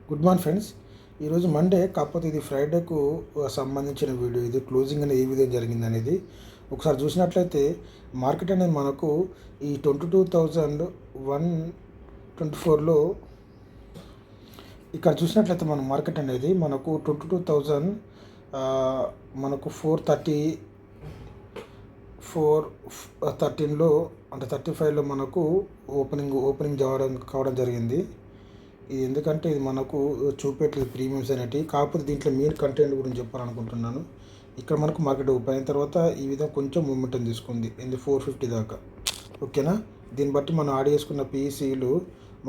Good morning friends. ఈరోజు Monday, కాకపోతే ఇది ఫ్రైడేకు సంబంధించిన వీడియో. ఇది క్లోజింగ్ అనేది ఏ విధంగా జరిగింది అనేది ఒకసారి చూసినట్లయితే మార్కెట్ అనేది మనకు ఈ 22,124లో ఇక్కడ చూసినట్లయితే మన మార్కెట్ అనేది మనకు 22,000 మనకు 413లో అంటే 35లో మనకు ఓపెనింగ్ కావడం జరిగింది. ఇది ఎందుకంటే ఇది మనకు చూపెట్టలేదు ప్రీమియమ్స్ అనేటివి. కాకపోతే దీంట్లో మెయిన్ కంటెంట్ గురించి చెప్పాలనుకుంటున్నాను. ఇక్కడ మనకు మార్కెట్ ఓపెన్ అయిన తర్వాత ఈ విధంగా కొంచెం మూమెంటం తీసుకుంది 450 దాకా. ఓకేనా, దీన్ని బట్టి మనం యాడ్ చేసుకున్న పీసీలు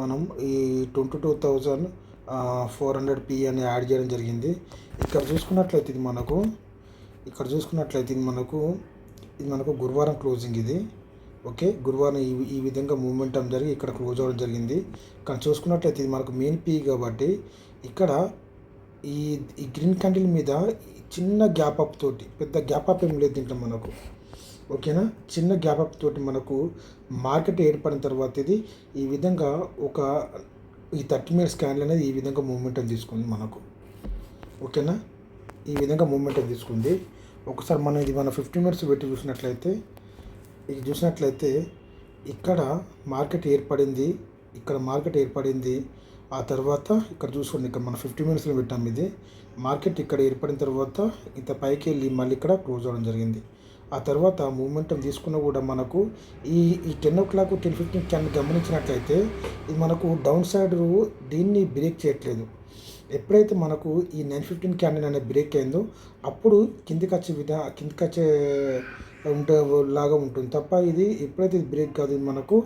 మనం ఈ 22,400 పీ అని యాడ్ చేయడం జరిగింది. ఇక్కడ చూసుకున్నట్లయితే ఇది మనకు గురువారం క్లోజింగ్ ఇది. ఓకే, గురువారం ఈ విధంగా మూమెంటం జరిగి ఇక్కడ క్లోజ్ అవ్వడం జరిగింది. కానీ చూసుకున్నట్లయితే ఇది మనకు మెయిన్ పీ కాబట్టి ఇక్కడ ఈ గ్రీన్ క్యాండిల్ మీద చిన్న గ్యాప్ అప్ తోటి, పెద్ద గ్యాప్ అప్ ఏం లేదు దీంట్లో మనకు. ఓకేనా, చిన్న గ్యాప్ అప్ తోటి మనకు మార్కెట్ ఏర్పడిన తర్వాత ఇది ఈ విధంగా ఈ 30 మినిట్స్ క్యాండిల్ అనేది ఈ విధంగా మూమెంటం తీసుకుంది మనకు. ఓకేనా, ఈ విధంగా మూమెంటం తీసుకుంది. ఒకసారి మన 15 మినిట్స్ పెట్టి చూసినట్లయితే ఇక్కడ మార్కెట్ ఏర్పడింది. ఆ తర్వాత ఇక్కడ చూసుకోండి, ఇక్కడ మన 50 మినిట్స్లో పెట్టాము. ఇది మార్కెట్ ఇక్కడ ఏర్పడిన తర్వాత ఇంత పైకి వెళ్ళి మళ్ళీ ఇక్కడ క్లోజ్ అవ్వడం జరిగింది. ఆ తర్వాత మూమెంటం తీసుకున్న కూడా మనకు ఈ 10 o'clock 10:15 క్యాండిల్ గమనించినట్లయితే ఇది మనకు డౌన్ సైడ్ దీన్ని బ్రేక్ చేయట్లేదు. ఎప్పుడైతే మనకు ఈ 9:15 క్యాండిల్ అనేది బ్రేక్ అయిందో అప్పుడు కిందికి వచ్చే లాగా ఉంటుంది తప్ప ఇది ఎప్పుడైతే ఇది బ్రేక్ కాదు, ఇది మనకు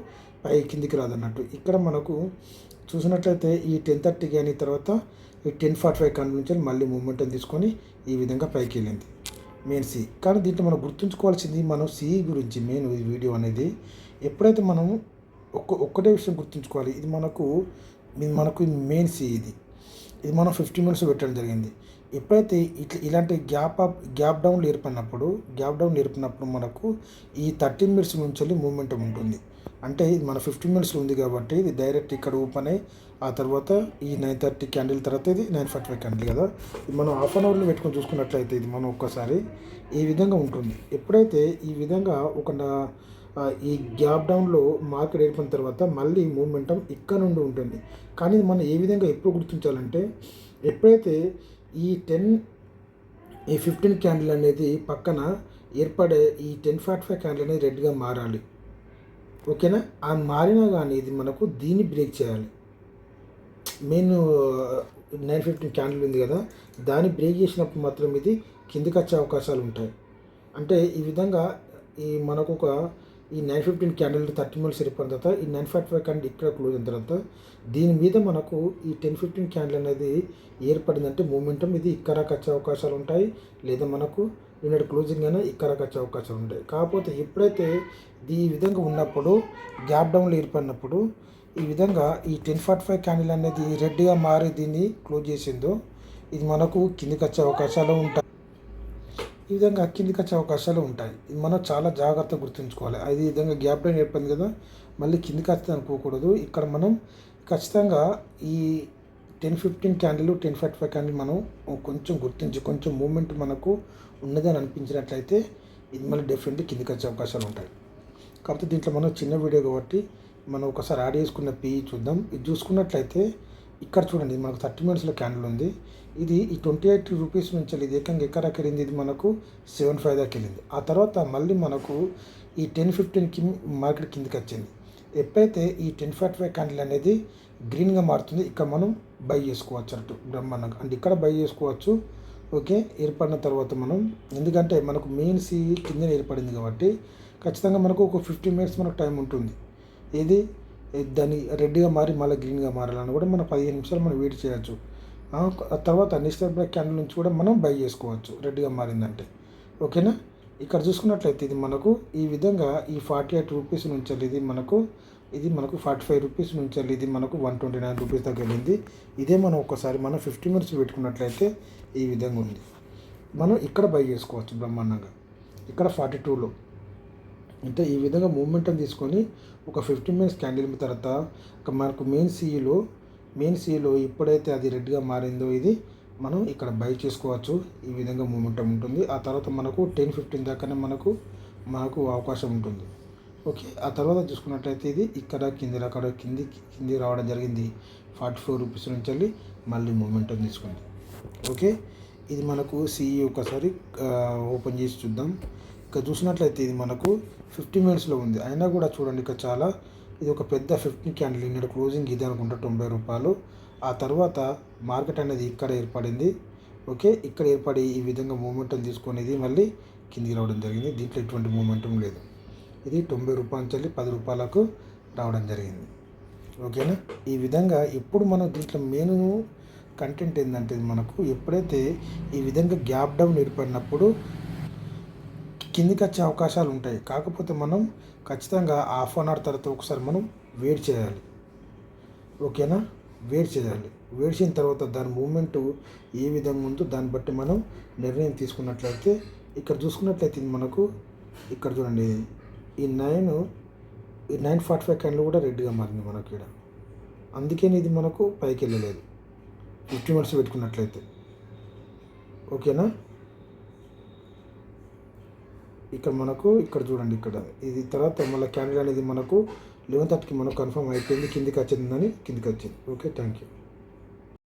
కిందికి రాదన్నట్టు. ఇక్కడ మనకు చూసినట్లయితే ఈ 10:30 కానీ తర్వాత ఈ 10:45 క్యాండిల్ నుంచి మళ్ళీ మూమెంటం తీసుకొని ఈ విధంగా పైకి వెళ్ళింది మెయిన్ సి. కానీ దీంట్లో మనం గుర్తుంచుకోవాల్సింది మనం సి గురించి మెయిన్ ఈ వీడియో అనేది. ఎప్పుడైతే మనం ఒక్కటే విషయం గుర్తుంచుకోవాలి, ఇది మనకు మెయిన్ సి. ఇది మనం 50 మినిట్స్ పెట్టడం జరిగింది. ఎప్పుడైతే ఇలాంటి గ్యాప్ డౌన్లు ఏర్పడినప్పుడు మనకు ఈ 30 మినిట్స్ నుంచి మూమెంటం ఉంటుంది. అంటే ఇది మన 50 మినిట్స్లో ఉంది కాబట్టి ఇది డైరెక్ట్ ఇక్కడ ఓపెన్ అయ్యి ఆ తర్వాత ఈ 9:30 క్యాండిల్ తర్వాత ఇది 9:45 క్యాండిల్ కదా. ఇది మనం హాఫ్ అన్ అవర్లో పెట్టుకొని చూసుకున్నట్లయితే ఇది మనం ఒక్కసారి ఈ విధంగా ఉంటుంది. ఎప్పుడైతే ఈ విధంగా ఈ గ్యాప్ డౌన్లో మార్కెట్ ఏర్పడిన తర్వాత మళ్ళీ మూమెంటం ఇక్కడ నుండి ఉంటుంది. కానీ మనం ఏ విధంగా ఎప్పుడు గుర్తించాలంటే ఎప్పుడైతే ఈ 15 క్యాండిల్ అనేది పక్కన ఏర్పడే ఈ 10:45 క్యాండిల్ అనేది రెడ్గా మారాలి. ఓకేనా, ఆ మారినా కానీ ఇది మనకు దీన్ని బ్రేక్ చేయాలి. మెయిన్ 9:15 క్యాండిల్ ఉంది కదా, దాన్ని బ్రేక్ చేసినప్పుడు మాత్రం ఇది కిందికి వచ్చే అవకాశాలు ఉంటాయి. అంటే ఈ విధంగా మనకు ఈ 9:15 క్యాండిల్ 30 మినిట్స్ ఏర్పడిన తర్వాత ఈ 9:45 క్యాండిల్ ఇక్కడ క్లోజ్ అయిన తర్వాత దీని మీద మనకు ఈ 10:15 క్యాండిల్ అనేది ఏర్పడిందంటే మూమెంటం ఇది ఇక్కడ వచ్చే అవకాశాలు ఉంటాయి, లేదా మనకు నిన్నటి క్లోజింగ్ అయినా ఇక్కడ వచ్చే అవకాశాలు ఉంటాయి. కాకపోతే ఎప్పుడైతే ఈ విధంగా ఉన్నప్పుడు గ్యాప్ డౌన్లు ఏర్పడినప్పుడు ఈ విధంగా ఈ 10:45 క్యాండిల్ అనేది రెడ్గా మారి దీన్ని క్లోజ్ చేసిందో ఇది మనకు కిందికి వచ్చే అవకాశాలు ఉంటాయి. ఈ విధంగా కిందికి వచ్చే అవకాశాలు ఉంటాయి. ఇది మనం చాలా జాగ్రత్తగా గుర్తుంచుకోవాలి. అది ఈ విధంగా గ్యాప్ డౌన్ ఏర్పడింది కదా, మళ్ళీ కిందికి వస్తుంది అనుకోకూడదు. ఇక్కడ మనం ఖచ్చితంగా ఈ 10:15 క్యాండిల్ 10:45 క్యాండిల్ మనం కొంచెం గుర్తించి కొంచెం మూమెంట్ మనకు ఉన్నదని అనిపించినట్లయితే ఇది మళ్ళీ డెఫినెట్లీ కిందికి వచ్చే అవకాశాలు ఉంటాయి. కాకపోతే దీంట్లో మనం చిన్న వీడియో కాబట్టి మనం ఒకసారి యాడ్ చేసుకున్న పీ చూద్దాం. ఇది చూసుకున్నట్లయితే ఇక్కడ చూడండి, మనకు 30 మినిట్స్లో క్యాండిల్ ఉంది. ఇది ఈ 28 రూపీస్ నుంచి ఇది ఏకంగా ఎక్కడికి వెళ్ళింది, ఇది మనకు 75 దాకా వెళ్ళింది. ఆ తర్వాత మళ్ళీ మనకు ఈ 10:15కి మార్కెట్ కిందికి వచ్చింది. ఎప్పుడైతే ఈ 10:45 క్యాండిల్ అనేది గ్రీన్గా మారుతుంది ఇక్కడ మనం బై చేసుకోవచ్చు అన్నట్టు బ్రహ్మాండంగా. అంటే ఇక్కడ బై చేసుకోవచ్చు. ఓకే, ఏర్పడిన తర్వాత మనం ఎందుకంటే మనకు మెయిన్ సి కింద ఏర్పడింది కాబట్టి ఖచ్చితంగా మనకు ఒక 15 మినిట్స్ మనకు టైం ఉంటుంది. ఇది దాన్ని రెడ్గా మారి మళ్ళీ గ్రీన్గా మారాలని కూడా మనం 15 నిమిషాలు మనం వెయిట్ చేయొచ్చు. ఆ తర్వాత నిస్టర్ బ్రేక్ క్యాండిల్ నుంచి కూడా మనం బై చేసుకోవచ్చు రెడ్గా మారిందంటే. ఓకేనా, ఇక్కడ చూసుకున్నట్లయితే ఇది మనకు ఈ విధంగా ఈ 48 రూపీస్ నుంచి ఇది మనకు 45 రూపీస్ నుంచి ఇది మనకు 129 రూపీస్ దాకా వెళ్ళింది. ఇదే మనం ఒకసారి మనం 50 మినిట్స్ పెట్టుకున్నట్లయితే ఈ విధంగా ఉంది. మనం ఇక్కడ బై చేసుకోవచ్చు బ్రహ్మాండంగా. ఇక్కడ 42లో అంటే ఈ విధంగా మూమెంటం తీసుకొని ఒక 15 మినిట్స్ క్యాండిల్ తర్వాత మనకు మెయిన్ సీఈలో మెయిన్ సీలో ఎప్పుడైతే అది రెడ్గా మారిందో ఇది మనం ఇక్కడ బై చేసుకోవచ్చు. ఈ విధంగా మూమెంటం ఉంటుంది. ఆ తర్వాత మనకు 10-15 దాకానే మనకు అవకాశం ఉంటుంది. ఓకే, ఆ తర్వాత చూసుకున్నట్లయితే ఇది ఇక్కడ కింది రావడం జరిగింది. 44 రూపీస్ నుంచి వెళ్ళి మళ్ళీ మూమెంటం తీసుకుంది. ఓకే, ఇది మనకు సిఈ ఒకసారి ఓపెన్ చేసి చూద్దాం. ఇక్కడ చూసినట్లయితే ఇది మనకు 50 మినిట్స్లో ఉంది. అయినా కూడా చూడండి, ఇక్కడ చాలా ఇది ఒక పెద్ద 50 క్యాండిల్. ఇక్కడ క్లోజింగ్ ఇది అనుకుంటా 90 రూపాయలు. ఆ తర్వాత మార్కెట్ అనేది ఇక్కడ ఏర్పడింది. ఓకే, ఇక్కడ ఏర్పడి ఈ విధంగా మూమెంటం తీసుకునేది మళ్ళీ కిందికి రావడం జరిగింది. దీంట్లో ఎటువంటి మూమెంటం లేదు. ఇది 90 రూపాయల నుంచి 10 రూపాయలకు రావడం జరిగింది. ఓకేనా, ఈ విధంగా ఎప్పుడు మనం దీంట్లో మెయిన్ కంటెంట్ ఏంటంటే మనకు ఎప్పుడైతే ఈ విధంగా గ్యాప్ డౌన్ ఏర్పడినప్పుడు కిందికి వచ్చే అవకాశాలు ఉంటాయి. కాకపోతే మనం ఖచ్చితంగా హాఫ్ అన్ అవర్ తర్వాత ఒకసారి మనం వెయిట్ చేయాలి. ఓకేనా, వెయిట్ చేయాలి. వెయిట్ చేసిన తర్వాత దాని మూమెంట్ ఏ విధంగా ఉందో దాన్ని బట్టి మనం నిర్ణయం తీసుకున్నట్లయితే ఇక్కడ చూసుకున్నట్లయితే ఇది మనకు ఇక్కడ చూడండి, ఈ 945 క్యాండిల్ కూడా రెడ్గా మారింది మనకి ఇక్కడ. అందుకని ఇది మనకు పైకి వెళ్ళలేదు 50 మినిట్స్ పెట్టుకున్నట్లయితే. ఓకేనా, ఇక్కడ చూడండి, ఇక్కడ ఇది తర్వాత మళ్ళీ క్యాండిల్ అనేది మనకు 11:30కి మనకు కన్ఫర్మ్ అయిపోయింది. కిందికి వచ్చిందని కిందికి వచ్చింది. Okay, thank you.